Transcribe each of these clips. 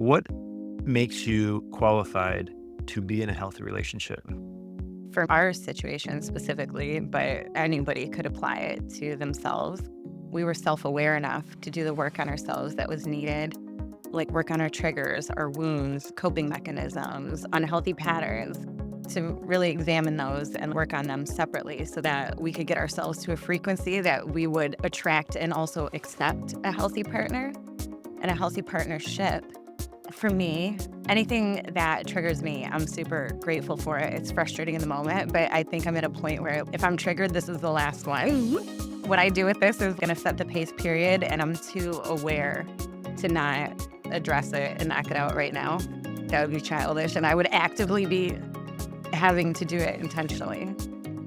What makes you qualified to be in a healthy relationship? For our situation specifically, but anybody could apply it to themselves. We were self aware enough to do the work on ourselves that was needed, like work on our triggers, our wounds, coping mechanisms, unhealthy patterns, to really examine those and work on them separately so that we could get ourselves to a frequency that we would attract and also accept a healthy partner and a healthy partnership. For me, anything that triggers me, I'm super grateful for it. It's frustrating in the moment, but I think I'm at a point where if I'm triggered, this is the last one. What I do with this is going to set the pace period, and I'm too aware to not address it and knock it out right now. That would be childish, and I would actively be having to do it intentionally.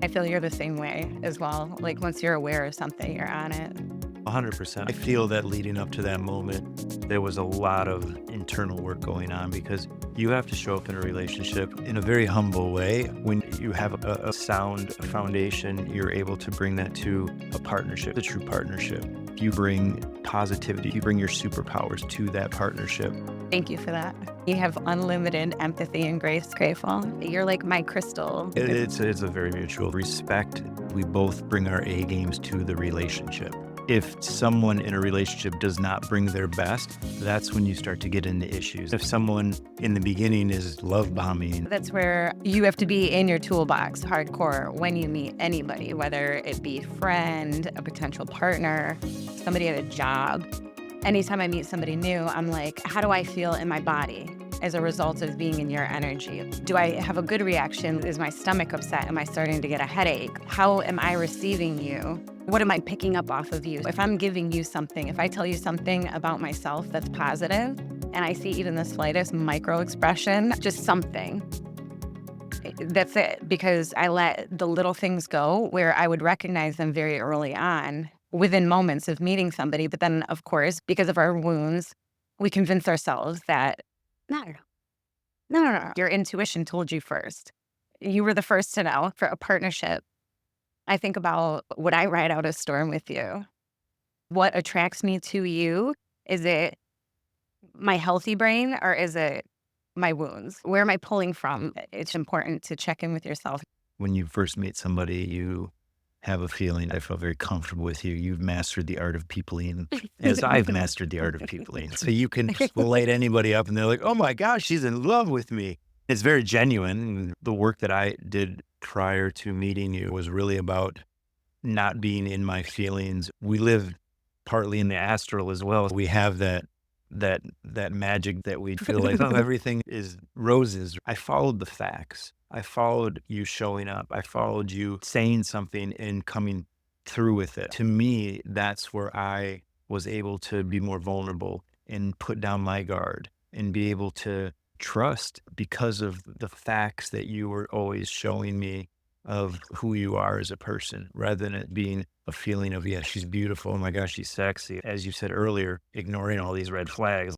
I feel you're the same way as well. Like once you're aware of something, you're on it. 100%. I feel that leading up to that moment, there was a lot of internal work going on because you have to show up in a relationship in a very humble way. When you have a sound foundation, you're able to bring that to a partnership, a true partnership. You bring positivity, you bring your superpowers to that partnership. Thank you for that. You have unlimited empathy and grace, Grateful. You're like my crystal. It's a very mutual respect. We both bring our A games to the relationship. If someone in a relationship does not bring their best, that's when you start to get into issues. If someone in the beginning is love bombing, That's where you have to be in your toolbox hardcore when you meet anybody, whether it be friend, a potential partner, somebody at a job. Anytime I meet somebody new, I'm like, how do I feel in my body as a result of being in your energy? Do I have a good reaction? Is my stomach upset? Am I starting to get a headache? How am I receiving you? What am I picking up off of you? If I'm giving you something, if I tell you something about myself that's positive, and I see even the slightest micro expression, just something, that's it. Because I let the little things go where I would recognize them very early on within moments of meeting somebody. But then, of course, because of our wounds, we convince ourselves that, no, no, your intuition told you first. You were the first to know. For a partnership, I think about, would I ride out a storm with you? What attracts me to you? Is it my healthy brain or is it my wounds? Where am I pulling from? It's important to check in with yourself. when you first meet somebody, you have a feeling, I feel very comfortable with you. You've mastered the art of peopling as I've mastered the art of peopling. So you can light anybody up and they're like, oh my gosh, she's in love with me. It's very genuine. The work that I did prior to meeting you was really about not being in my feelings. We live partly in the astral as well. We have that magic that we feel like, oh, everything is roses. I followed the facts. I followed you showing up. I followed you saying something and coming through with it. To me, that's where I was able to be more vulnerable and put down my guard and be able to trust because of the facts that you were always showing me of who you are as a person, rather than it being a feeling of, yeah, she's beautiful. Oh my gosh, she's sexy. As you said earlier, ignoring all these red flags.